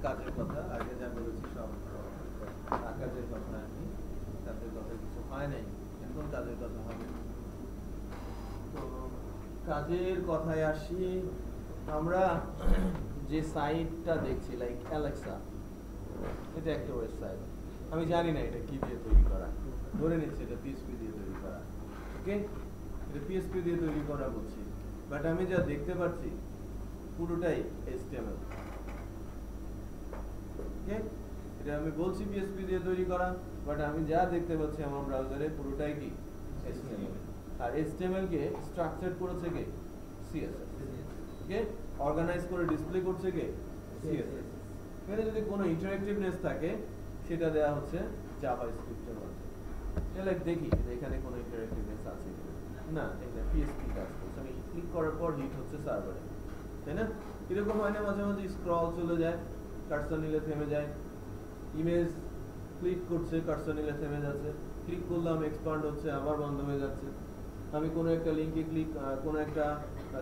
কাজের কথা আগে যা বলেছি সব কাজের কথা আর কি, কাজের কথা কিছু হয় নাই, এখন কাজের কথা হবে। তো কাজের কথায় আসি, আমরা যে সাইটটা দেখছি লাইক অ্যালেক্সা, এটা একটা ওয়েবসাইট। আমি জানি না এটা কি দিয়ে তৈরি করা, ধরে নিচ্ছি এটা পিএসপি দিয়ে তৈরি করা। ওকে, এটা পিএসপি দিয়ে তৈরি করা বলছি, বাট আমি যা দেখতে পাচ্ছি পুরোটাই HTML। ওকে, এটা আমি বলছি পিএসপি দিয়ে তৈরি করা, বাট আমি যা দেখতে পাচ্ছি আমার ব্রাউজারে পুরোটাই কি HTML। আর HTML কে স্ট্রাকচার করেছে কে? CSS। ওকে, অর্গানাইজ করে ডিসপ্লে করছে কে? CSS। এখানে যদি কোনো ইন্টারঅ্যাক্টিভনেস থাকে সেটা দেয়া হচ্ছে জাভাস্ক্রিপ্টের মাধ্যমে। তাহলে দেখি এখানে কোনো ইন্টারঅ্যাক্টিভনেস আছে কিনা। না, এটা পিএসপি কাজ করছে। আমি ক্লিক করার পর হিট হচ্ছে সার্ভারে, তাই না? এরকম হয় না মাঝে মাঝে স্ক্রল চলে যায়, কার্সর নিলে থেমে যায়, ইমেজ ক্লিক করছে কার্সর নিলে থেমে যাচ্ছে, ক্লিক করলাম এক্সপান্ড হচ্ছে আবার বন্ধ হয়ে যাচ্ছে। আমি কোনো একটা লিংকে ক্লিক, কোনো একটা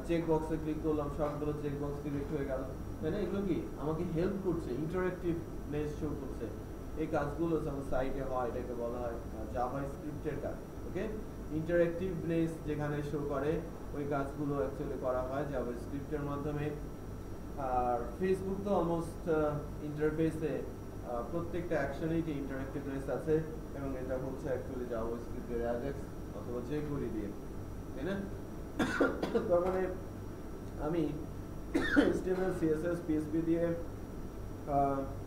চেক বক্সে ক্লিক করলাম, সবগুলো চেক বক্স সিলেক্ট হয়ে গেল, তাই না? এগুলো কি আমাকে হেল্প করছে, ইন্টারঅ্যাক্টিভনেস শো করছে। এই কাজগুলো আমার সাইটে হয়, এটাকে বলা হয় জাভাস্ক্রিপ্টের কাজ। ওকে, ইন্টারঅ্যাক্টিভনেস যেখানে শো করে ওই কাজগুলো অ্যাকচুয়ালি করা হয় জাভাস্ক্রিপ্টের মাধ্যমে। আর ফেসবুক তো অলমোস্ট ইন্টারফেসে প্রত্যেকটা অ্যাকশনেই কি ইন্টারঅ্যাক্টিভনেস আছে, এবং এটা হচ্ছে অ্যাকচুয়ালি জাভাস্ক্রিপ্টের অ্যাজেক্স অথবা jQuery দিয়ে, তাই না? তার মানে আমি HTML CSS PHP দিয়ে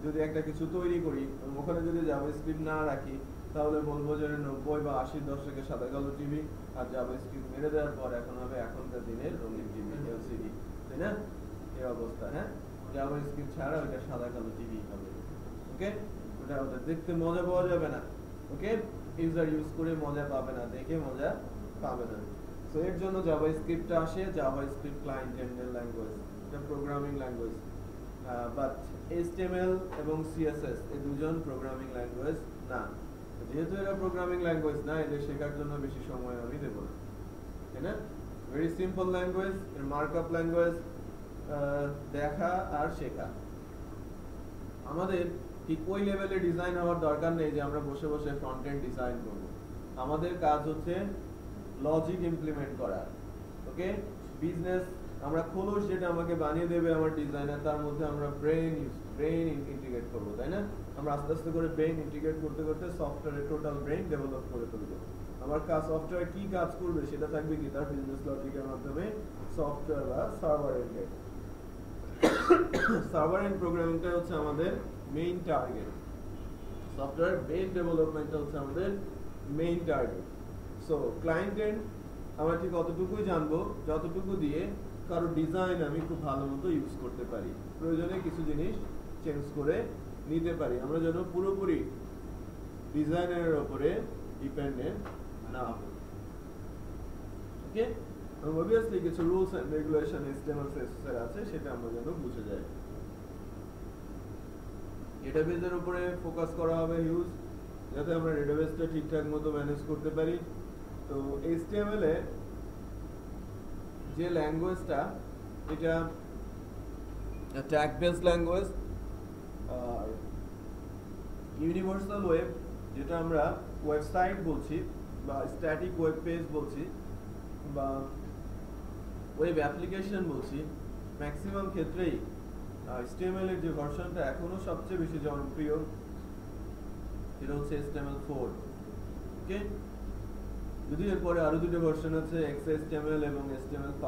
যদি একটা কিছু তৈরি করি, ওখানে যদি জাভাস্ক্রিপ্ট না রাখি, তাহলে বলবো যে 90 বা 80 দশকের সাদা কালো টিভি, আর জাভাস্ক্রিপ্ট মেরে দেওয়ার পর এখন হবে এখনকার দিনের রঙিন টিভি, LCD, তাই না? এই অবস্থা। হ্যাঁ, জাভাস্ক্রিপ্ট ছাড়া ওটা সাদা কালো টিভি হবে। ওকে, ওটা দেখতে মজা পাওয়া যাবে না। ওকে, ইউজার ইউজ করে মজা পাবে না, দেখে মজা পাবে না। সো এর জন্য জাভাস্ক্রিপ্টটা আসে, জাভাস্ক্রিপ্ট ক্লায়েন্ট এন্ডের ল্যাঙ্গুয়েজ, এটা প্রোগ্রামিং ল্যাঙ্গুয়েজ। বাট HTML এবং CSS এই দুজন প্রোগ্রামিং ল্যাঙ্গুয়েজ না। যেহেতু এরা প্রোগ্রামিং ল্যাঙ্গুয়েজ না, এদের শেখার জন্য বেশি সময় আমি দেব না, তাই না? ভেরি সিম্পল ল্যাঙ্গুয়েজ, এর মার্কআপ ল্যাঙ্গুয়েজ, দেখা আর শেখা। আমাদের ঠিক ওই লেভেলে ডিজাইন হওয়ার দরকার নেই যে আমরা বসে বসে ফ্রন্ট এন্ড ডিজাইন করব। আমাদের কাজ হচ্ছে লজিক ইমপ্লিমেন্ট করা। ওকে, বিজনেস আমরা খোলস যেটা আমাকে বানিয়ে দেবে আমার ডিজাইনার, তার মধ্যে আমরা ব্রেন ইন্টিগ্রেট করব, তাই না? আমরা আস্তে আস্তে করে ব্রেন ইন্টিগ্রেট করতে করতে সফটওয়্যারের টোটাল ব্রেন ডেভেলপ করে তুলব। আমার কাজ সফটওয়্যার কি কাজ করবে সেটা থাকবে কি তার বিজনেস লজিকের মাধ্যমে সফটওয়্যার বা সার্ভার এন্ডে। সার্ভার এন্ড প্রোগ্রামিংটা হচ্ছে আমাদের মেইন টার্গেট, সফটওয়্যার বেস ডেভেলপমেন্টটা হচ্ছে আমাদের main target. So client and আমরা ঠিক অতটুকুই জানবো যতটুকু দিয়ে কারো ডিজাইন আমি খুব ভালো মতো ইউজ করতে পারি, প্রয়োজনে কিছু জিনিস চেঞ্জ করে নিতে পারি, আমরা যেন পুরোপুরি ডিজাইনের উপরে ডিপেন্ডেন্ট না হই। ওকে, obviously কিছু rules and regulation HTML CSS এর আছে, সেটা আমরা যেন বুঝে যাই। ডেটাবেসের উপরে ফোকাস করা হবে হিউজ, যাতে আমরা ডেটাবেসটা ঠিকঠাক মতো ম্যানেজ করতে পারি। তো HTML এ যে ল্যাঙ্গুয়েজটা, এটা ট্যাগ বেস ল্যাঙ্গুয়েজ। আর ইউনিভার্সাল ওয়েব, যেটা আমরা ওয়েবসাইট বলছি বা স্ট্যাটিক ওয়েব পেজ বলছি বা ওয়েব অ্যাপ্লিকেশন বলছি, ম্যাক্সিমাম ক্ষেত্রেই HTML এর যে ভার্সনটা এখনো সবচেয়ে বেশি জনপ্রিয় সেটা হচ্ছে HTML4। ওকে, যদি এরপরে আরো দুটো ভার্সন আছে, XHTML এবং HTML5।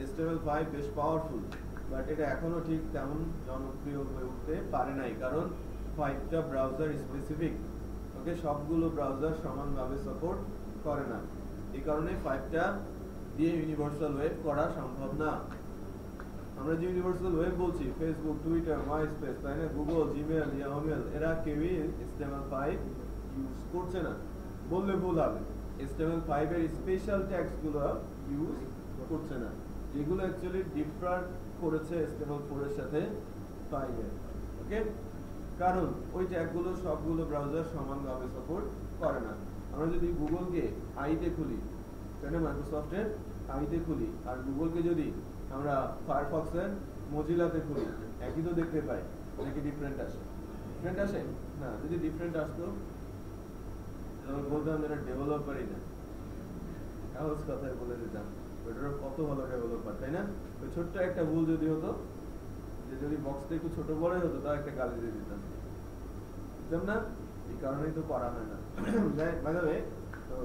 HTML5 বেশ পাওয়ারফুল, বাট এটা এখনো ঠিক তেমন জনপ্রিয় হয়ে উঠতে পারে নাই, কারণ 5টা ব্রাউজার স্পেসিফিক। ওকে, সবগুলো ব্রাউজার সমানভাবে সাপোর্ট করে না, এই কারণে 5টা দিয়ে ইউনিভার্সাল ওয়েব করা সম্ভব না। আমরা যে ইউনিভার্সাল ওয়েব বলছি, ফেসবুক, টুইটার, মাইস্পেস, তাই না, গুগল, জিমেল, ইয়াহু, এরা কেউই HTML5 ইউজ করছে না, বললে ভুল হবে। HTML5 এর স্পেশাল ট্যাগস গুলো ইউজ করছে না, যেগুলো অ্যাকচুয়ালি ডিফার করেছে HTML4 এর সাথে 5 এর। ওকে, কারণ ওই ট্যাগগুলো সবগুলো ব্রাউজার সমানভাবে সাপোর্ট করে না। আমরা যদি গুগলকে আইতে খুলি, তাই না, মাইক্রোসফটের আইতে খুলি, আর গুগলকে যদি আমরা ফায়ারফক্সের মজিলাতে খুলি, একই তো দেখতে পাই। নাকি ডিফারেন্ট আসে? ডিফারেন্ট আসে না, যদি ডিফারেন্ট আসতো তাহলে বলতাম যেটা ডেভেলপারই না, সহজ কথায় বলে দিতাম ওটার কত ভালো ডেভেলপার, তাই না? ওই ছোট্ট একটা ভুল যদি হতো, যে যদি বক্সটা একটু ছোট বড়ই হতো তার একটা গালি দিয়ে দিতাম, বুঝলাম না? এই কারণেই তো করা হয় না। বাই দ্য ওয়ে, তো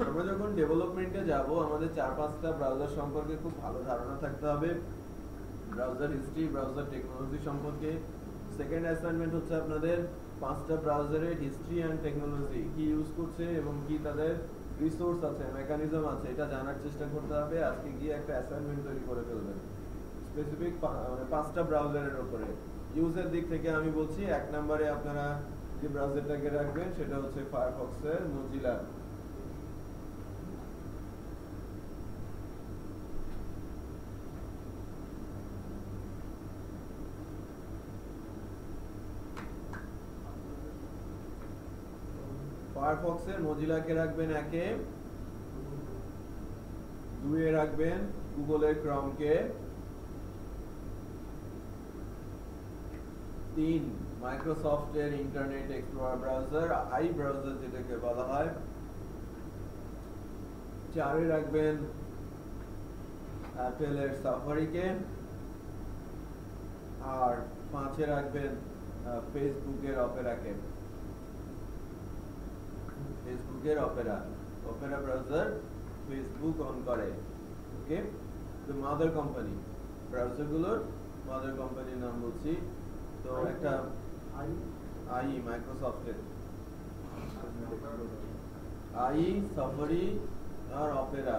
আমরা যখন ডেভেলপমেন্টে যাব আমাদের 4-5টা ব্রাউজার সম্পর্কে খুব ভালো ধারণা থাকতে হবে, ব্রাউজার হিস্ট্রি, ব্রাউজার টেকনোলজি সম্পর্কে। সেকেন্ড অ্যাসাইনমেন্ট হচ্ছে আপনাদের 5টা ব্রাউজারের হিস্ট্রি অ্যান্ড টেকনোলজি, কি ইউজ করছে এবং কি তাদের রিসোর্স আছে, মেকানিজম আছে, এটা জানার চেষ্টা করতে হবে। আজকে গিয়ে একটা অ্যাসাইনমেন্ট তৈরি করে ফেলবেন স্পেসিফিক মানে 5টা ব্রাউজারের উপরে। ইউজের দিক থেকে আমি বলছি, 1 নম্বরে আপনারা যে ব্রাউজারটাকে রাখবেন সেটা হচ্ছে ফায়ারফক্সের মোজিলা। ফায়ারফক্সের মোজিলাকে রাখবেন 1-এ, 2-এ রাখবেন গুগলের ক্রমকে, 3 মাইক্রোসফটের internet explorer browser, I browser যেটাকে বলা হয়, 4-এ রাখবেন অ্যাপেলের সাফারিকে, আর 5-এ রাখবেন ফেসবুকের অপেরাকে। ফেসবুকের অপেরা ব্রাউজার ফেসবুক অন করে, ওকে? তো মাদার কোম্পানি, ব্রাউজারগুলোর মাদার কোম্পানির নাম বলছি, তো একটা আই মাইক্রোসফটের, আই, সাফারি আর অপেরা।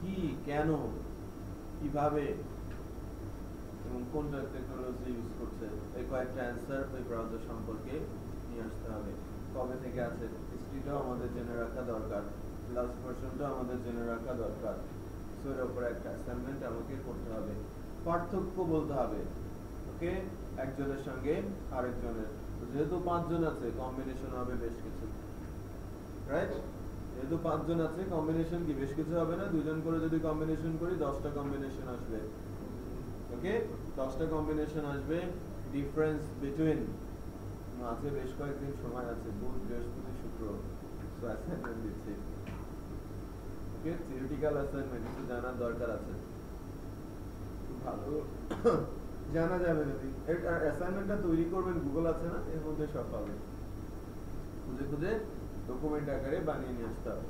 কি, কেন, কিভাবে এবং কোনটা টেকনোলজি ইউজ করছে, এই কয়েকটা অ্যান্সার ওই ব্রাউজার সম্পর্কে নিয়ে আসতে হবে। কবে থেকে আছে হিস্ট্রিটাও আমাদের জেনে রাখা দরকার, লাস্ট ভার্সনটাও আমাদের জেনে রাখা দরকার। সো এর উপর একটা অ্যাসাইনমেন্ট আমাকে করতে হবে, পার্থক্য বলতে হবে, ওকে, একজনের সঙ্গে আরেকজনের। যেহেতু 5 জন আছে কম্বিনেশন হবে বেশ কিছু, রাইট? যেহেতু 5 জন আছে কম্বিনেশন কি বেশ কিছু হবে না? 2 জন করে যদি কম্বিনেশন করি 10টা কম্বিনেশন আসবে, ওকে? 10টা কম্বিনেশন আসবে। ডিফারেন্স বিটুইন, মাঝে বেশ কয়েকদিন সময় আছে, বুধ, বৃহস্পতি, শুক্র, সো অ্যাসাইনমেন্ট দিচ্ছি, ওকে? থিওরিটিক্যাল অ্যাসাইনমেন্ট একটু জানার দরকার আছে, ভালো জানা যাবে যদি। অ্যাসাইনমেন্টটা তৈরি করবেন, গুগল আছে না, এর মধ্যে সব পাবে, খুঁজে খুঁজে ডকুমেন্ট আকারে বানিয়ে নিয়ে আসতে হবে।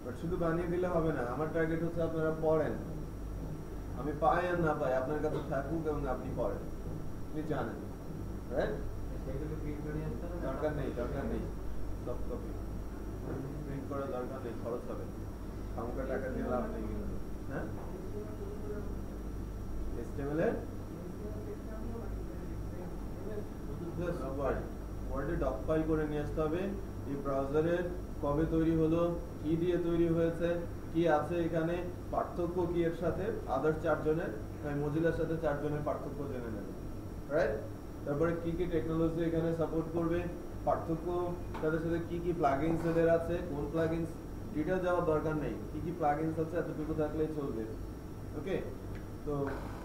বাট শুধু বানিয়ে দিলে হবে না, আমার টার্গেট হচ্ছে আপনারা পড়েন, আমি পাই আর না পাই আপনার কাছে থাকুক এবং আপনি পড়েন, আপনি জানেন, রাইট? দরকার নেই সফট কপি প্রিন্ট করার দরকার নেই, খরচ হবে, আমাকে টাকা দিয়ে লাভ নেই কিন্তু। হ্যাঁ, HTML এর ওয়ার্ডে ডক ফাইল করে নিয়ে আসতে হবে। এই ব্রাউজারের কবে তৈরি হলো, কি দিয়ে তৈরি হয়েছে, কি আছে এখানে, পার্থক্য কি এর সাথে, আদার্স 4 জনের, মোজিলার সাথে 4 জনের পার্থক্য জেনে নেবে, রাইট? তারপরে কি কি টেকনোলজি এখানে সাপোর্ট করবে, পার্থক্য, তাদের সাথে কি কি প্লাগইনস এদের আছে, কোন প্লাগইনস ডিটেইল যাওয়ার দরকার নেই, কি কি প্লাগইনস আছে এতটুকু থাকলেই চলবে, ওকে? তো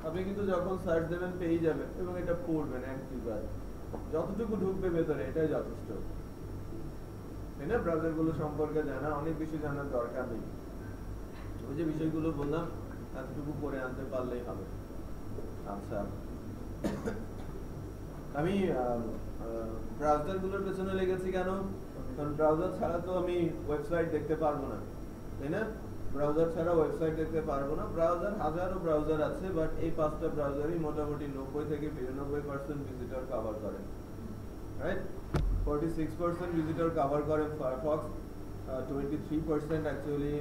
আপনি কিন্তু যখন সার্চ দেবেন পেয়ে যাবেন এবং এটা পড়বেন 1-2 বার, যতটুকু ঢুকবে ভেতরে এটাই যথেষ্ট, তাই না? ব্রাউজার গুলো সম্পর্কে জানা, অনেক বেশি জানার দরকার নেই, ওই যে বিষয়গুলো বললাম এতটুকু করে আনতে পারলেই হবে। আচ্ছা, আমি ব্রাউজার গুলোর পেছনে লেগেছি কেন? কারণ ব্রাউজার ছাড়া তো আমি ওয়েবসাইট দেখতে পারবো না, তাই না? ব্রাউজার ছাড়া ওয়েবসাইট দেখতে পারবো না। ব্রাউজার হাজারো ব্রাউজার আছে, বাট এই 5টা ব্রাউজারই মোটামুটি 90 থেকে 92% ভিজিটর কভার করে, রাইট? 46% ভিজিটর কভার করে ফায়ারফক্স, 23% অ্যাকচুয়ালি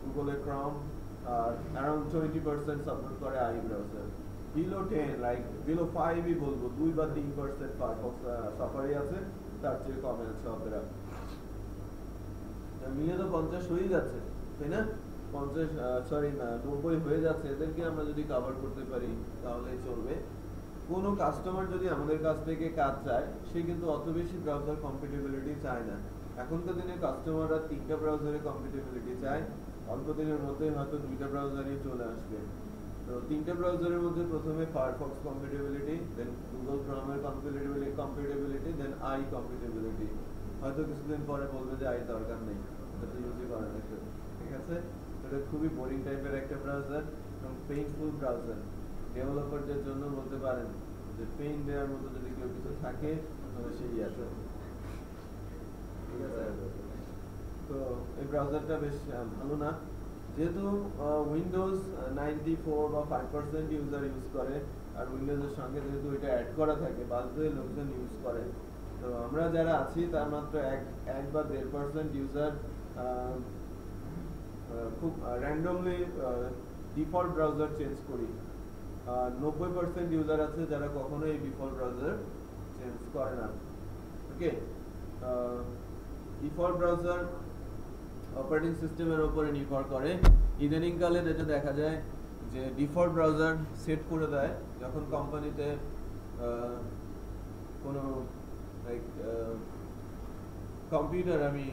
গুগলের ক্রম, আর অ্যারাউন্ড 20% সাপোর্ট করে IE browser. Below 10, like below 5ই বলবো, 2 বা 3% ফায়ারফক্স সাফারি আছে, তার চেয়ে কমে আছে অপেরা। মিলিয়ে তো 50 হয়ে যাচ্ছে, তাই না? 90 হয়ে যাচ্ছে, এদেরকে আমরা যদি কভার করতে পারি তাহলেই চলবে। কোনো কাস্টমার যদি আমাদের কাছ থেকে কাজ চায়, সে কিন্তু অত বেশি ব্রাউজার কম্পিটিবিলিটি চায় না। এখনকার দিনে কাস্টমাররা 3টা ব্রাউজারে কম্পিটিবিলিটি চায়, অল্প দিনের মধ্যেই হয়তো দুইটা ব্রাউজারই চলে আসবে। তো তিনটা ব্রাউজারের মধ্যে প্রথমে ফায়ারফক্স কম্প্যাটিবিলিটি, দেন গুগল ক্রোমের কম্প্যাটিবিলিটি, দেন আই কম্প্যাটিবিলিটি। হয়তো কিছুদিন পরে বলবে যে আই দরকার নেই, এটা তো ইউজই করে না কেউ। ঠিক আছে, এটা খুবই বোরিং টাইপের একটা ব্রাউজার এবং পেইনফুল ব্রাউজার। ডেভেলপারদের জন্য বলতে পারেন যে পেইন দেওয়ার মতো যদি কেউ কিছু থাকে তাহলে সেই আছে। ঠিক আছে, তো এই ব্রাউজারটা বেশ ভালো না, যেহেতু উইন্ডোজ 94 বা 5% ইউজার ইউজ করে, আর উইন্ডোজের সঙ্গে যেহেতু এটা অ্যাড করা থাকে বাধ্য হয়ে লোকজন ইউজ করে। তো আমরা যারা আছি তার মাত্র 1 বা 1.5% ইউজার খুব র্যান্ডমলি ডিফল্ট ব্রাউজার চেঞ্জ করি। 90% ইউজার আছে যারা কখনো এই ডিফল্ট ব্রাউজার চেঞ্জ করে না। ওকে, ডিফল্ট ব্রাউজার অপারেটিং সিস্টেমের উপরে নির্ভর করে। ইদানিং কালে যেটা দেখা যায় যে ডিফল্ট ব্রাউজার সেট করে দেয় যখন কোম্পানিতে কোনো লাইক কম্পিউটার আমি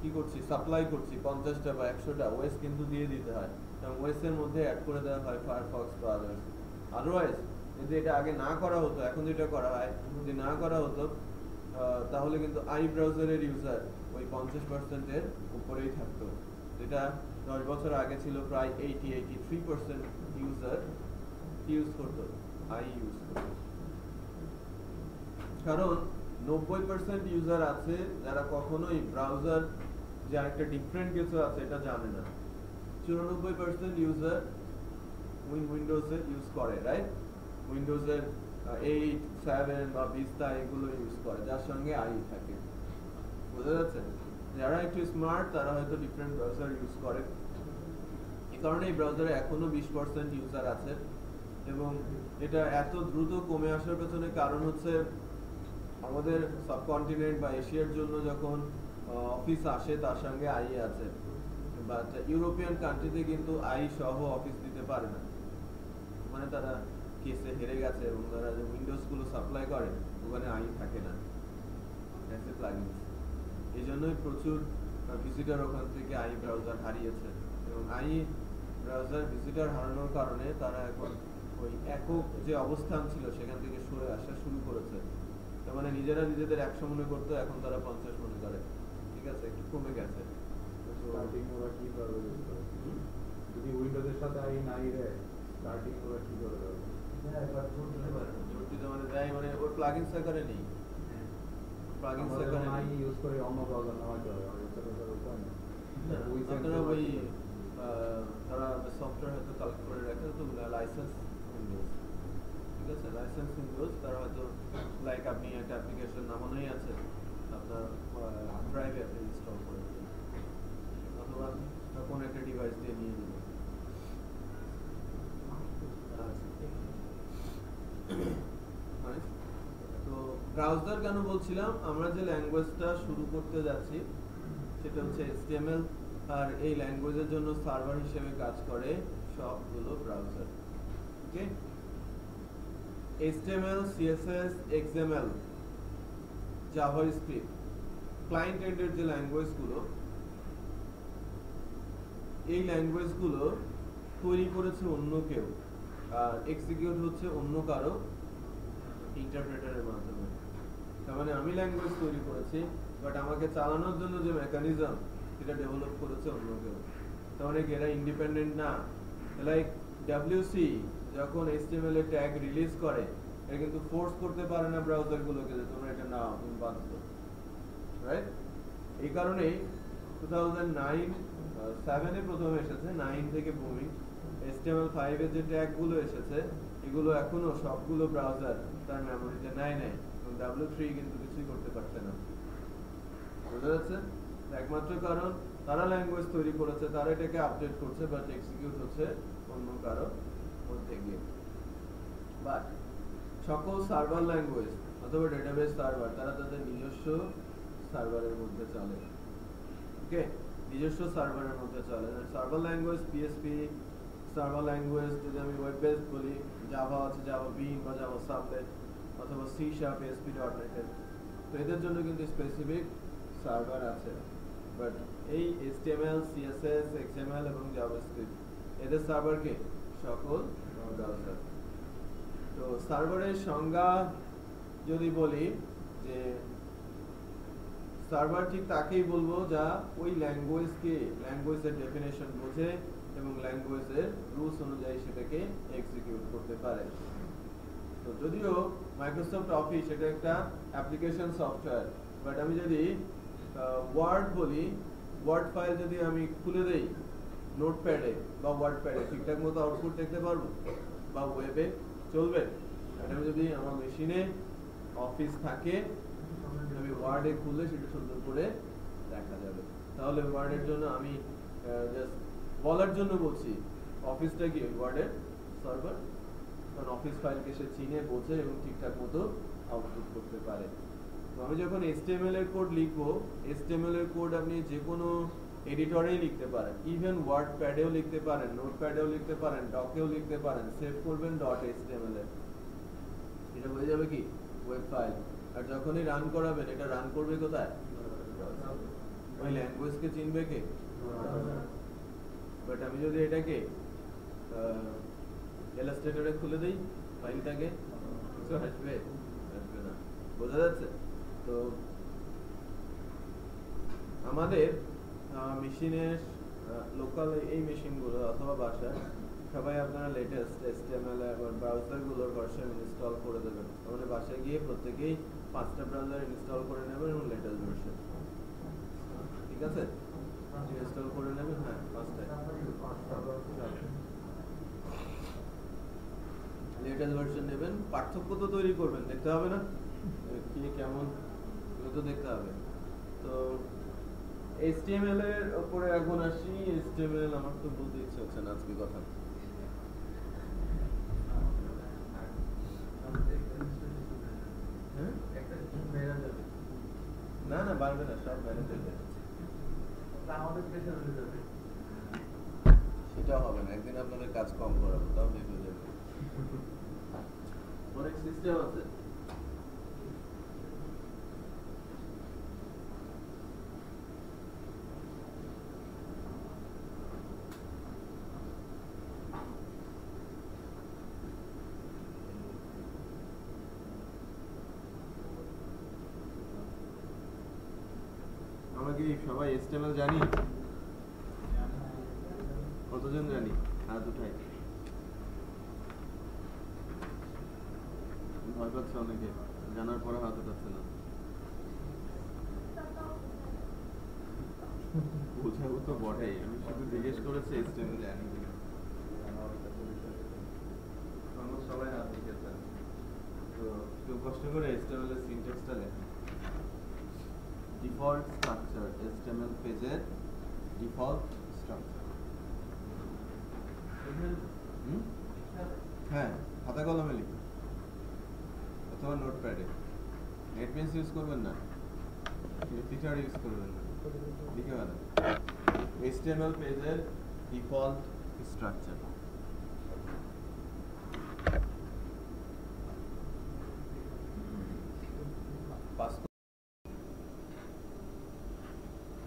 কি করছি, সাপ্লাই করছি 50টা বা 100টা ওএস কিন্তু দিয়ে দিতে হয়, এবং ওএস এর মধ্যে অ্যাড করে দেওয়া হয় ফায়ারফক্স বা আদার্স। আদারওয়াইজ যদি এটা আগে না করা হতো, এখন যেটা করা হয়, যদি না করা হতো তাহলে কিন্তু আই ব্রাউজারের ইউজার ওই 50%-এর উপরেই থাকতো, যেটা 10 বছর আগে ছিল প্রায় 83% ইউজার ইউজ করতো, আই ইউজ করতো। কারণ 90% ইউজার আছে যারা কখনোই ব্রাউজার যে একটা ডিফারেন্ট কিছু আছে এটা জানে না। 94% ইউজার উইন্ডোজে ইউজ করে, রাইট? উইন্ডোজের 8, 7 বা ভিস্তা এগুলো ইউজ করে, যার সঙ্গে আই থাকে। বোঝা যাচ্ছে? যারা একটু স্মার্ট তারা হয়তো ডিফারেন্ট ব্রাউজার ইউজ করে। এই কারণে এই ব্রাউজারে এখনো 20% ইউজার আছে, এবং এটা এত দ্রুত কমে আসার পেছনে কারণ হচ্ছে আমাদের সাবকন্টিনেন্ট বা এশিয়ার জন্য যখন অফিস আসে তার সঙ্গে আই আছে, বাট ইউরোপিয়ান কান্ট্রিতে কিন্তু আই সহ অফিস দিতে পারে না, মানে তারা কেসে হেরে গেছে, এবং তারা যে উইন্ডোজ গুলো সাপ্লাই করে ওখানে আই থাকে না, অ্যাজ প্লাগইনস। এই জন্যই প্রচুর ভিজিটর ওখান থেকে আই ব্রাউজার হারিয়েছে, এবং আই ব্রাউজার ভিজিটর হারানোর কারণে তারা এখন ওই একক যে অবস্থান ছিল সেখান থেকে সরে আসা শুরু করেছে। তার মানে নিজেরা নিজেদের 100 মনে করতো, এখন তারা 50 মনে করে। ঠিক আছে, একটু কমে গেছে। স্টার্টিং ওরা কি করবে যদি উইন্ডোজের সাথে আই নাই রে, স্টার্টিং ওরা কি করবে? জোর দিতে মানে দেয়, মানে ওর প্লাগইনস আকারে নেই, প্লাগইনস আকারে আই ইউজ করে অন্য ব্রাউজার নামাই চলে আর এটা তো উপায় না। আপনারা ওই তারা সফটওয়্যার হয়তো কালেক্ট করে রাখে, তো লাইসেন্স উইন্ডোজ। ঠিক আছে, লাইসেন্স উইন্ডোজ তারা হয়তো লাইক আপনি একটা অ্যাপ্লিকেশন নামানোই আছে, আপনার ড্রাইভে আপনি ইনস্টল করে দেবেন, অথবা কোন একটা ডিভাইস দিয়ে নিয়ে নেবেন। তো ব্রাউজার কেন বলছিলাম, আমরা যে ল্যাঙ্গুয়েজটা শুরু করতে যাচ্ছি সেটা হচ্ছে HTML, আর এই ল্যাঙ্গুয়েজের জন্য সার্ভার হিসেবে কাজ করে সবগুলো browser. Okay, HTML, CSS, XML, JavaScript, client এন্ডের যে ল্যাঙ্গুয়েজগুলো, এই ল্যাঙ্গুয়েজগুলো তৈরি করেছে অন্য কেউ, আর এক্সিকিউট হচ্ছে অন্য কারো ইন্টারপ্রেটারের মাধ্যমে। তার মানে আমি ল্যাঙ্গুয়েজ তৈরি করেছি, বাট আমাকে চালানোর জন্য যে মেকানিজম সেটা ডেভেলপ করেছে অন্য কেউ। তার মানে এরা ইন্ডিপেন্ডেন্ট না। লাইক WC যখন HTML এর ট্যাগ রিলিজ করে, এটা কিন্তু ফোর্স করতে পারে না ব্রাউজারগুলোকে যে তোমরা এটা নাও, তুমি বাধ্য, রাইট? এই কারণেই 2009-7 এ প্রথমে এসেছে, 9 থেকে বুমিং। HTML5 এর যে ট্যাগগুলো এসেছে এগুলো এখনো সবগুলো ব্রাউজার তার মেমোরিতে নেয়, এবং W3 কিন্তু কিছুই করতে পারছে না। বুঝা যাচ্ছে? একমাত্র কারণ তারা ল্যাঙ্গুয়েজ তৈরি করেছে, তারা এটাকে আপডেট করছে, বাট এক্সিকিউট হচ্ছে অন্য কারো মধ্যে গিয়ে। বাট সকল সার্ভার ল্যাঙ্গুয়েজ অথবা ডেটাবেস সার্ভার তারা তাদের নিজস্ব সার্ভারের মধ্যে চলে। ওকে, নিজস্ব সার্ভারের মধ্যে চলে। Server language PHP, server language যদি আমি ওয়েব বেসড বলি, জাভা আছে, জাভা বিন বা জাভা সাবলেট, অথবা C#, ASP.NET এর, তো এদের জন্য কিন্তু স্পেসিফিক সার্ভার আছে। বাট এই HTML, CSS, XML এবং জাভাস্ক্রিপ্ট এদের সার্ভারকে সকল ব্রাউজার। তো সার্ভারের সংজ্ঞা যদি বলি যে সার্ভার ঠিক তাকেই বলবো যা ওই ল্যাঙ্গুয়েজের ডেফিনেশন বোঝে এবং ল্যাঙ্গুয়েজের রুলস অনুযায়ী সেটাকে এক্সিকিউট করতে পারে। তো যদিও মাইক্রোসফট অফিস এটা একটা অ্যাপ্লিকেশন সফটওয়্যার, বাট আমি যদি ওয়ার্ড বলি, ওয়ার্ড ফাইল যদি আমি খুলে দেই নোটপ্যাডে বা ওয়ার্ডপ্যাডে ঠিকঠাক মতো আউটপুট দেখতে পারবো, বা ওয়েবে চলবে? এটা যদি আমার মেশিনে অফিস থাকে, আমি ওয়ার্ডে খুললে সেটা সুন্দর করে দেখা যাবে। তাহলে ওয়ার্ডের জন্য আমি জাস্ট বলার জন্য বলছি অফিসটা কি ওয়ার্ডের সার্ভার, কারণ অফিস ফাইলকে সে চিনে বোঝে এবং ঠিকঠাক মতো আউটপুট করতে পারে। তো আমি যখন HTML এর কোড লিখবো, HTML এর কোড আপনি যে কোনো এডিটরেই লিখতে পারেন, ইভেন ওয়ার্ডপ্যাডেও লিখতে পারেন, নোটপ্যাডেও লিখতে পারেন, ডকেও লিখতে পারেন, সেভ করবেন .html এ, এটা হয়ে যাবে কি ওয়েব ফাইল। আর যখনই রান করাবেন, এটা রান করবে কোথায়? ওই ল্যাঙ্গুয়েজকে চিনবে কে? বাট আমি যদি এটাকে ইলাস্ট্রেটরে খুলে দেই ফাইলটাকে, কিছু আসবে না। বোঝা যাচ্ছে? তো আমাদের মেশিনের লোকাল এই মেশিনগুলো অথবা বাসায় সবাই আপনারা লেটেস্ট HTML এবং ব্রাউজারগুলোর ভার্সন ইনস্টল করে দেবেন। আমাদের বাসায় গিয়ে প্রত্যেকেই 5টা ব্রাউজার ইনস্টল করে নেবেন এবং লেটেস্ট ভার্সন, ঠিক আছে, ইনস্টল করে নেবেন। হ্যাঁ, 5টা লেটেস্ট ভার্সন নেবেন। পার্থক্য তো তৈরি করবেন, দেখতে হবে না কি কেমন, এগুলো তো দেখতে হবে। তো HTML এর উপরে এখন আসি। HTML আমার তো বলতে ইচ্ছে হচ্ছে না আজকে কথা। না না, বাড়বে না, সব ম্যানেজ হয়ে যাবে। সেটাও হবে না, একদিন আপনাদের কাজ কম করাবো, তাও ঠিক হয়ে যাবে। অনেক সিস্টেম আছে। আমরা কি সবাই HTML জানি? কতজন জানি? হাত উঠাই। ভয় পাচ্ছে অনেকে, জানার পরে হাত উঠাচ্ছে না। বোঝাবো তো বটেই, আমি শুধু জিজ্ঞেস করেছি HTML জানি কিনা। সবাই হাত উঠেছেন। তো কেউ কষ্ট করে HTML এর সিনট্যাক্সটা লেখেন। ডিফল্ট স্ট্রাকচার, HTML পেজের ডিফল্ট স্ট্রাকচার। হ্যাঁ, খাতা কলমে লিখুন অথবা নোটপ্যাডে। নেটবিনস ইউজ করবেন না, টিচার ইউজ করবেন না, লিখে ফেলেন HTML পেজের ডিফল্ট স্ট্রাকচার।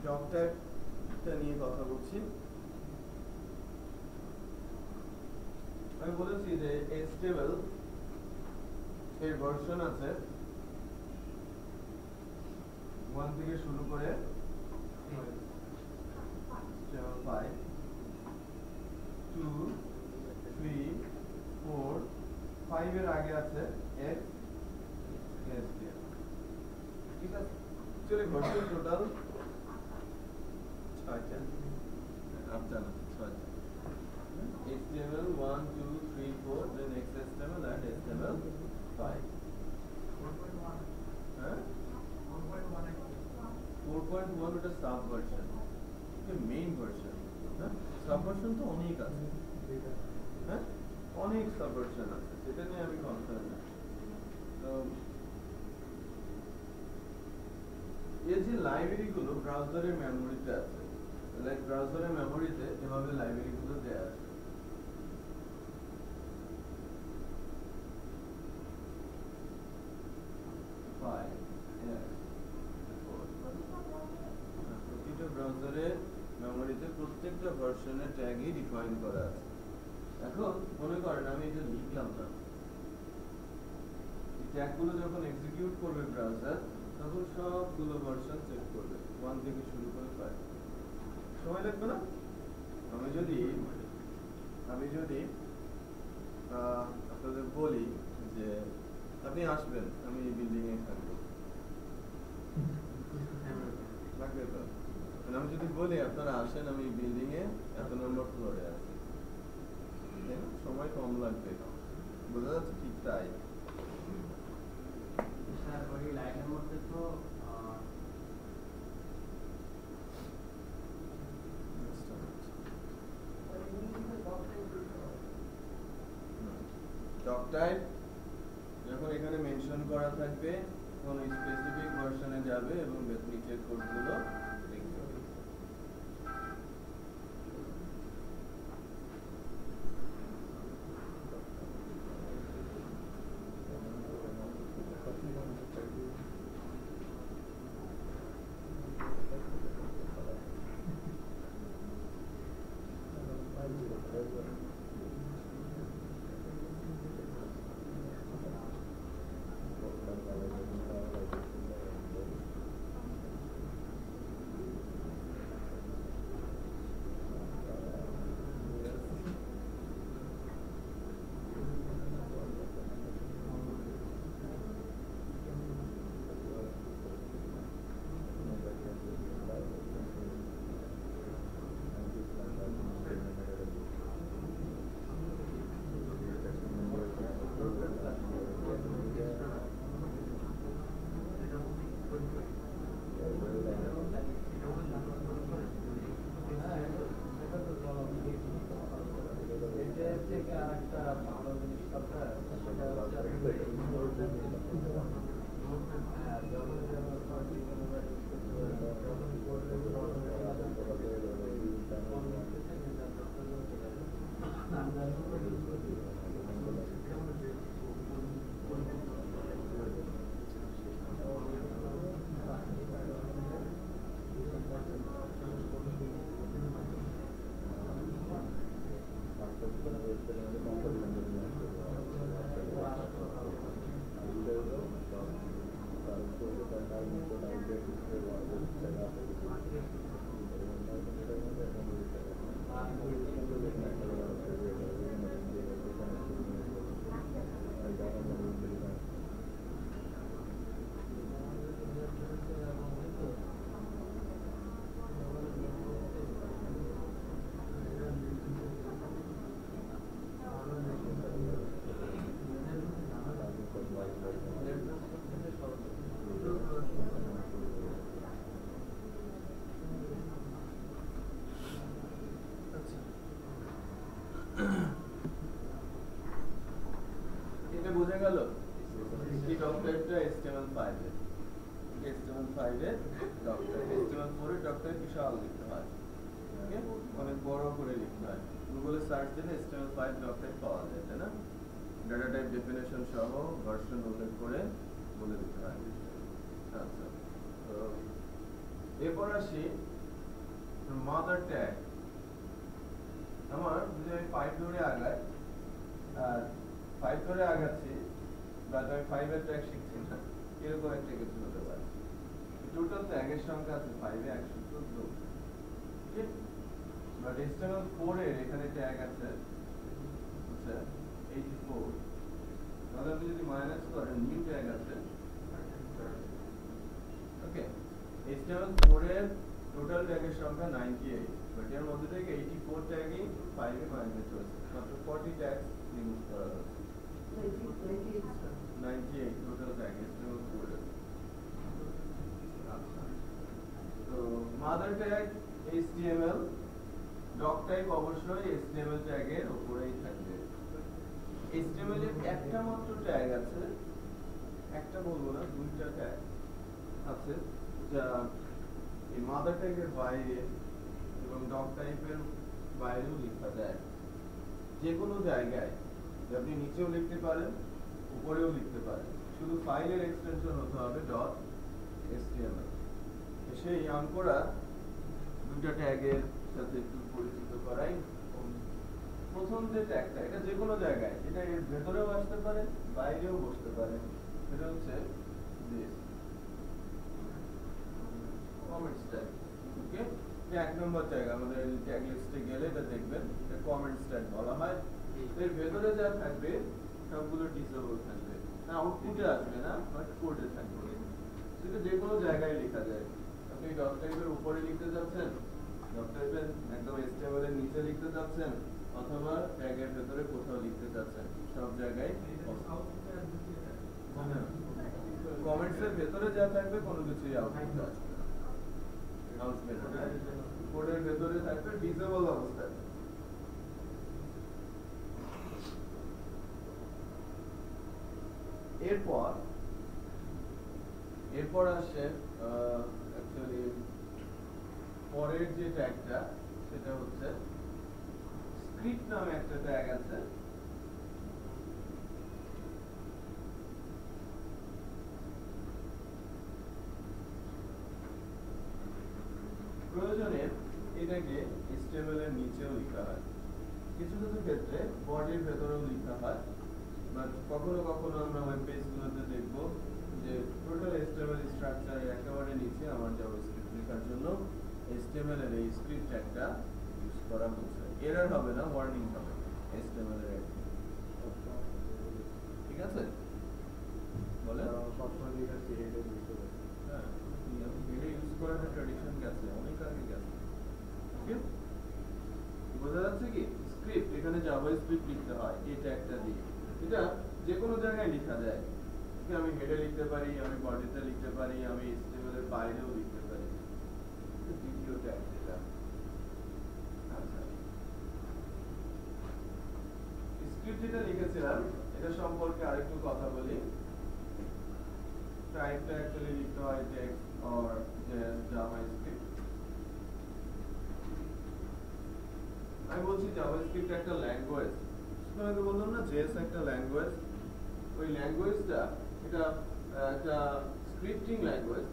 ডকটাইপটা নিয়ে কথা বলছি। আমি বলেছি যে HTML এর ভার্সন আছে 1 থেকে শুরু করে 5, 2, 3, 4, 5 এর আগে আছে HTML, ঠিক আছে। চলে ভার্সন টোটাল 6টা, 8টা না 6টা। HTML 1, 2, 3, 4, then XHTML and HTML5. হ্যাঁ, 4.1 ওটা সাব ভার্সন, এটা মেইন ভার্সন। হ্যাঁ, সাব ভার্সন তো অনেক আছে। হ্যাঁ, অনেক সাব ভার্সন আছে, সেটা নিয়ে আমি কনসার্ন না। তো এই যে লাইব্রেরি গুলো ব্রাউজারের মেমোরিতে আছে, লাইক ব্রাউজারের মেমোরিতে এভাবে লাইব্রেরি গুলো দেয়া আছে। প্রতিটা ট্যাগই ডিফাইন করা আছে। এখন মনে করেন আমি এটা লিখলাম না, এই ট্যাগগুলো যখন এক্সিকিউট করবে ব্রাউজার তখন সবগুলো ভার্সন চেক করবে 1 থেকে শুরু করে 5। সময় লাগবে না? আমি যদি আপনাদের বলি যে আপনি আসবেন, আমি এই বিল্ডিং এ থাকবো, লাগবে তো? মানে আমি যদি বলি আপনারা আসেন, আমি বিল্ডিং এ এত নম্বর ফ্লোরে আছি, সময় কম লাগবে, বোঝা যাচ্ছে? ঠিক তাই স্যার ওই লাইনের মধ্যে তো ডক টাইপ যখন এখানে মেনশন করা থাকবে তখন স্পেসিফিক ভার্সনে যাবে এবং নিচের কোডগুলো লিখবে। এটা বোঝা গেল? এই ডক টাইপটা HTML5 এ, HTML5 এ ডক টাইপ, HTML4 এ ডক টাইপ বিশাল লিখতে হয়, ওকে, অনেক বড় করে লিখতে হয়। গুগলে সার্চ দিলে HTML5 ডক টাইপ পাওয়া যায়, তাই না? ডাটা টাইপ ডেফিনেশন সহ ভার্সন উল্লেখ করে বলে দিতে হয়। আচ্ছা, তো এরপর আসি মাদার ট্যাগ। আমার যদি আমি 5 ধরে আগাই, আর 5 ধরে আগাচ্ছি, বাট আমি 5 এর ট্যাগ শিখছি না, এরকম একটা কিছু হতে পারে। টোটাল ট্যাগের সংখ্যা আছে 5 এ 114, ঠিক? বাট HTML4 এর এখানে ট্যাগ আছে আচ্ছা 84, তাহলে আপনি যদি মাইনাস করেন নিউ ট্যাগ আছে, ওকে। HTML4 এর টোটাল ট্যাগের সংখ্যা 98, বাট এর মধ্যে থেকে 84 ট্যাগই 5 এ মাইনাস হয়েছে, মাত্র 40 ট্যাগ রিমুভ করা হয়েছে। 98 টোটাল ট্যাগ HTML4 এর। আচ্ছা, তো mother tag HTML, doctype অবশ্যই HTML ট্যাগের উপরেই থাকবে। HTML এর একটা মাত্র ট্যাগ আছে, একটা বলবো না, দুইটা ট্যাগ আছে যা এই মাদার ট্যাগের বাইরে এবং ডক টাইপের বাইরেও লেখা যায়, যে কোনো জায়গায় আপনি নিচেও লিখতে পারেন, উপরেও লিখতে পারেন, শুধু ফাইলের এক্সটেনশন হতে হবে .html। সেই অঙ্করা দুটা ট্যাগের সাথে একটু পরিচিত করাই। প্রথম যে ট্যাগটা, এটা যে কোনো জায়গায়, এটা এর ভেতরেও আসতে পারে, বাইরেও বসতে পারে। এটা হচ্ছে this comments tag। ওকে, এটা এক নম্বর ট্যাগ। আমাদের ট্যাগ লিস্টে গেলে এটা দেখবেন, এটা comments tag বলা হয়। এর ভেতরে যা থাকবে সবগুলো ডিসেবল থাকবে, আউটপুটে আসবে না, বাট কোডে থাকবে। সেটা যে কোনো জায়গায় লেখা যায়। আপনি ডট টাইপের উপরে লিখতে যাচ্ছেন, ডট টাইপের একদম HTML এর নিচে লিখতে যাচ্ছেন, অথবা ট্যাগের ভেতরে কোথাও লিখতে যাচ্ছেন, সব জায়গায় কমেন্টস এর ভেতরে যা থাকবে কোনো কিছুই আউটপুট আসবে না। কোডের ভেতরে থাকবে ডিসেবল অবস্থায়। এরপর আসে অ্যাকচুয়ালি পরের যে ট্যাগটা, সেটা হচ্ছে স্ক্রিপ্ট নামে একটা ট্যাগ আছে। প্রয়োজনে এটাকে HTML এর নিচেও লেখা হয়, কিছু কিছু ক্ষেত্রে বডির ভেতরেও লেখা হয়, বাট কখনো কখনো আমরা ওয়েব পেজগুলোতে দেখবো যে টোটাল HTML স্ট্রাকচারের একেবারে নিচে আমার জাভাস্ক্রিপ্ট লেখার জন্য HTML এর এই স্ক্রিপ্ট ট্যাগটা ইউজ করা হচ্ছে। এরর হবে না, ওয়ার্নিং হবে HTML এর। ঠিক আছে, বলে সবসময় এটা সিরিয়ালে দিতে হবে। হ্যাঁ, এটা ইউজ করার ট্র্যাডিশন গেছে, অনেক আগে গেছে। ওকে, বোঝা যাচ্ছে কি? স্ক্রিপ্ট, এখানে জাভাস্ক্রিপ্ট লিখতে হয় এই ট্যাগটা দিয়ে। এটা যে কোনো জায়গায় লেখা যায়। আমি হেডে লিখতে পারি, আমি বডিতে লিখতে পারি, আমি HTML এর বাইরেও লিখতে পারি। দ্বিতীয় ট্যাগ যেটা, আচ্ছা, স্ক্রিপ্ট যেটা লিখেছিলাম এটা সম্পর্কে আরেকটু কথা বলি। টাইপটা অ্যাকচুয়ালি লিখতে হয় টেক্সট অর জাভাস্ক্রিপ্ট। আমি বলছি জাভাস্ক্রিপ্ট একটা ল্যাঙ্গুয়েজ। আমি বললাম না জেএস একটা ল্যাঙ্গুয়েজ। ওই ল্যাঙ্গুয়েজটা এটা একটা স্ক্রিপ্টিং ল্যাঙ্গুয়েজ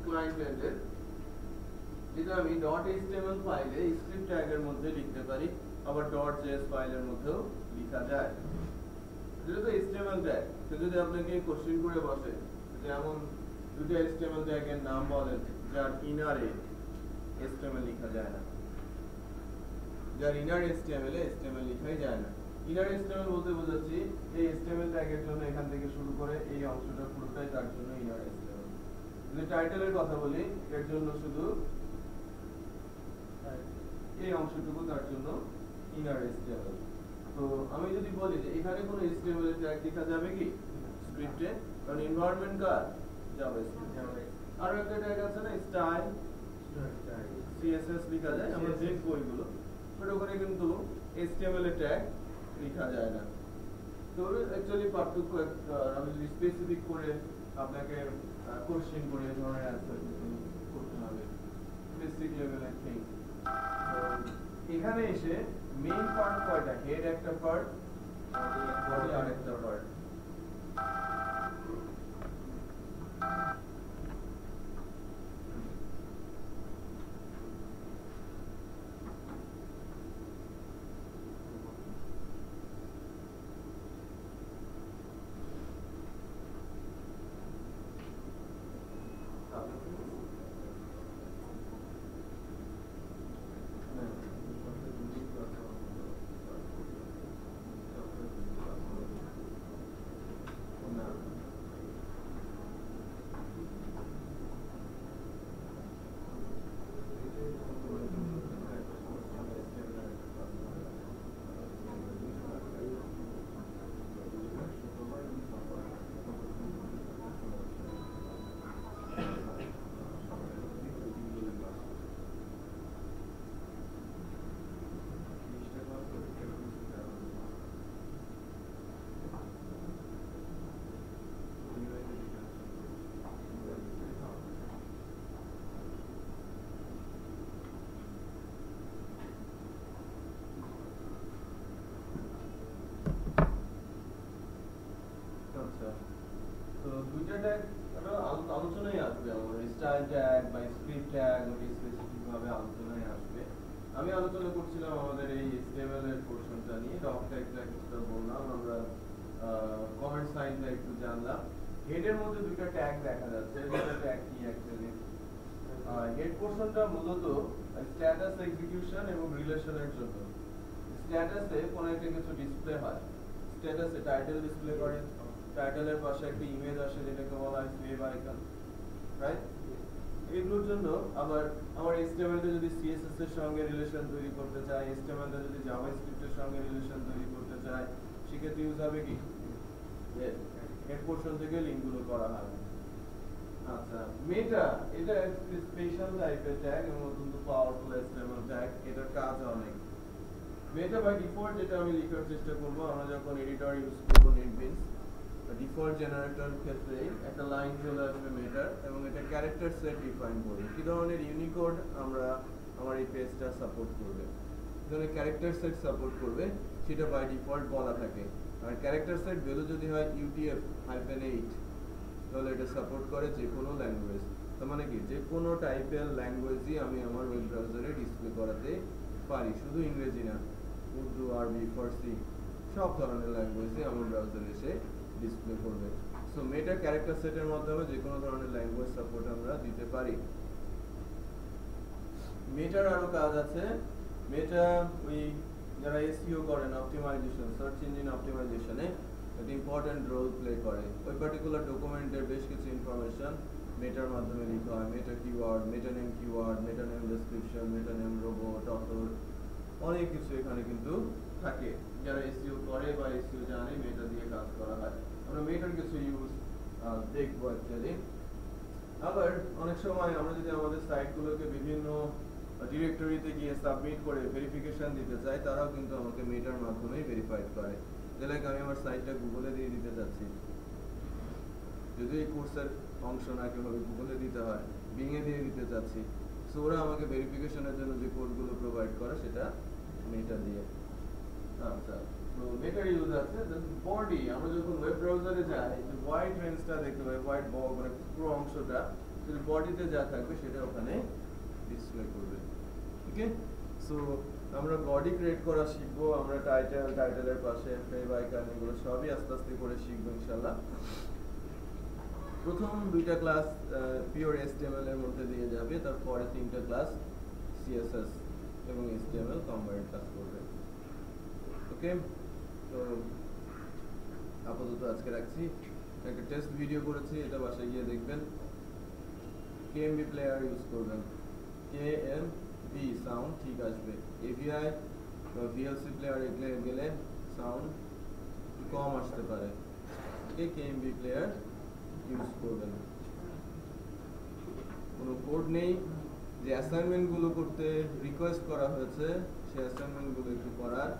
ক্লায়েন্ট এন্ডের, যেটা আমি .html ফাইলে স্ক্রিপ্ট ট্যাগের মধ্যে লিখতে পারি, আবার .js ফাইলের মধ্যেও লেখা যায়। যেটা তো HTML ট্যাগ, সে যদি আপনাকে কোশ্চেন করে বসে যে এমন দুটো HTML ট্যাগের নাম বলেন যার ইনারে HTML লেখা যায় না, যার ইনার HTML এ HTML লেখাই যায় না। ইনার HTML বলতে বোঝাচ্ছি এই HTML ট্যাগের জন্য এখান থেকে শুরু করে এই অংশটা পুরোটাই তার জন্য ইনার HTML। যদি টাইটেলের কথা বলি, এর জন্য শুধু এই অংশটুকু তার জন্য ইনার HTML। তো আমি যদি বলি যে এখানে কোনো HTML এর ট্যাগ লেখা যাবে কি স্ক্রিপ্টে, কারণ এনভায়রনমেন্ট কার জাভাস্ক্রিপ্ট। আর একটা ট্যাগ আছে না স্টাইল, CSS লেখা যায়, আমরা দেখব ওইগুলো, বাট ওখানে কিন্তু HTML এর ট্যাগ লেখা যায় না। তো অ্যাকচুয়ালি পার্থক্য আমি যদি স্পেসিফিক করে আপনাকে কোশ্চেন করে এই ধরনের অ্যান্সার করতে হবে, বেসিক লেভেলের থিংস। এখানে এসে মেইন পার্ট কয়টা? হেড একটা পার্ট, বডি আরেকটা পার্ট। না জানি, রক টাইপটা কিছুটা বললাম, আমরা কমেন্ট সাইনটা একটু জানলাম। হেডের মধ্যে দুটো ট্যাগ দেখা যাচ্ছে, দুটো ট্যাগ কি অ্যাকচুয়ালি? হেড পোরশনটা মূলত স্ট্যাটাস এক্সিকিউশন এবং রিলেশনের জন্য। স্ট্যাটাসে কোনো একটা কিছু ডিসপ্লে হয়, স্ট্যাটাসে টাইটেল ডিসপ্লে করে, টাইটেলের পাশে একটা ইমেজ আসে যেটাকে বলা হয় ওয়েব আইকন, রাইট? এগুলোর জন্য আবার আমার HTML টা যদি CSS এর সঙ্গে রিলেশন তৈরি করতে চাই, HTML টা যদি জাভাস্ক্রিপ্ট এর সঙ্গে রিলেশন তৈরি করতে চাই, সেক্ষেত্রে ইউজ হবে কি? হেড পোরশন থেকে লিংকগুলো করা হয়। আচ্ছা, মেটা এটা একটা স্পেশাল টাইপের ট্যাগ এবং অত্যন্ত পাওয়ারফুল HTML ট্যাগ। এটার কাজ অনেক। মেটা বাই ডিফল্ট যেটা আমি লেখার চেষ্টা করব, আমরা যখন এডিটর ইউজ করব নেটবিনস, ডিফল্ট জেনারেটর ক্ষেত্রে একটা লাইন চলে আসবে মেটার এবং এটা ক্যারেক্টার সেট ডিফাইন করবে। কি ধরনের ইউনিকোড আমরা আমার এই পেজটা সাপোর্ট করবে, ধরনের ক্যারেক্টার সেট সাপোর্ট করবে সেটা বাই ডিফল্ট বলা থাকে। আর ক্যারেক্টার সেট ভ্যালু যদি হয় UTF-8 তাহলে এটা সাপোর্ট করে যে কোনো ল্যাঙ্গুয়েজ। তার মানে কি যে কোনো টাইপের ল্যাঙ্গুয়েজই আমি আমার ওয়েব ব্রাউজারে ডিসপ্লে করাতে পারি, শুধু ইংরেজি না, উর্দু, আরবি, ফার্সি সব ধরনের ল্যাঙ্গুয়েজই আমার ব্রাউজারে এসে ডিসপ্লে করবে। সো মেটা ক্যারেক্টার সেটের মাধ্যমে যে কোনো ধরনের ল্যাঙ্গুয়েজ সাপোর্ট আমরা দিতে পারি। মেটার আরো কাজ আছে। মেটা ওই যারা SEO করেন, অপটিমাইজেশন, সার্চ ইঞ্জিন অপটিমাইজেশনে একটা ইম্পর্টেন্ট রোল প্লে করে। ওই পার্টিকুলার ডকুমেন্টের বেশ কিছু ইনফরমেশন মেটার মাধ্যমে লিখা হয়। মেটা কিওয়ার্ড, মেটা নেম কিওয়ার্ড, মেটা নেম ডেসক্রিপশন, মেটা নেম রোবট, অথর, অনেক কিছু এখানে কিন্তু থাকে। যারা SEO করে বা SEO জানে মেটা দিয়ে কাজ করা হয়। আমরা মেটার কিছু ইউজ দেখবো অ্যাকচুয়ালি। আবার অনেক সময় আমরা যদি আমাদের সাইটগুলোকে বিভিন্ন ডিরেক্টরিতে গিয়ে সাবমিট করে ভেরিফিকেশন দিতে চাই, তারাও কিন্তু আমাকে মেটার মাধ্যমেই ভেরিফাইড করে। লাইক আমি আমার সাইটটা গুগলে দিয়ে দিতে চাচ্ছি, যদি এই কোর্সের অংশ না কিভাবে গুগলে দিতে হয়, বিংয়ে দিয়ে দিতে চাচ্ছি, সো ওরা আমাকে ভেরিফিকেশনের জন্য যে কোডগুলো প্রোভাইড করে সেটা মেটা দিয়ে। আচ্ছা, তো মেটার ইউজ আছে। বডি, আমরা যখন ওয়েব ব্রাউজারে যাই, যে হোয়াইট রেঞ্জটা দেখতে পাই, হোয়াইট মানে পুরো অংশটা, যদি বডিতে যা থাকবে সেটা ওখানে ডিসপ্লে করবে। ওকে, সো আমরা বডি ক্রিয়েট করা শিখবো, আমরা টাইটেলের পাশে ওয়েব আইকন এগুলো সবই আস্তে আস্তে করে শিখবো ইনশাআল্লাহ। প্রথম দুইটা ক্লাস পিওর HTML এর মধ্যে দিয়ে যাবে, তারপরে তিনটা ক্লাস CSS এবং HTML কম্বাইন্ড ক্লাস করবে। ওকে, তো আপাতত আজকে রাখছি। একটা টেস্ট ভিডিও করেছি, এটা বাসায় গিয়ে দেখবেন। KMB প্লেয়ার ইউজ করবেন, KMB সাউন্ড ঠিক আসবে। AVI বা VLC প্লেয়ার এগুলো গেলে সাউন্ড কম আসতে পারে। ওকে, KMB প্লেয়ার ইউজ করবেন। কোনো কোড নেই, যে অ্যাসাইনমেন্টগুলো করতে রিকোয়েস্ট করা হয়েছে সেই অ্যাসাইনমেন্টগুলো একটু করার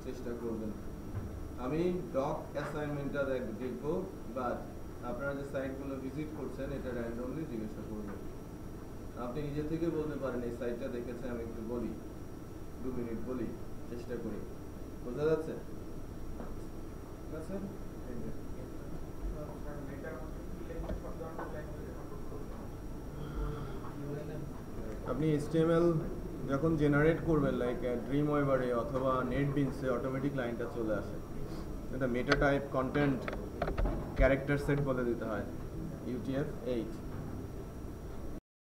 চেষ্টা করবেন। আমি ডক অ্যাসাইনমেন্টটা দেখবো, বাট আপনারা যে সাইটগুলো ভিজিট করছেন এটা র্যান্ডমলি জিজ্ঞাসা করবেন। আপনি নিজে থেকে বলতে পারেন এই সাইটটা দেখেছে, আমি একটু বলি, 2 মিনিট বলি, চেষ্টা করি। বোঝা যাচ্ছে? ঠিক আছে, আপনি HTML যখন জেনারেট করবেন, লাইক ড্রিমওয়েভারে অথবা নেটবিনসে অটোমেটিক লাইনটা চলে আসে। এটা মেটা টাইপ কন্টেন্ট ক্যারেক্টার সেট বলে দিতে হয়, UTF-8।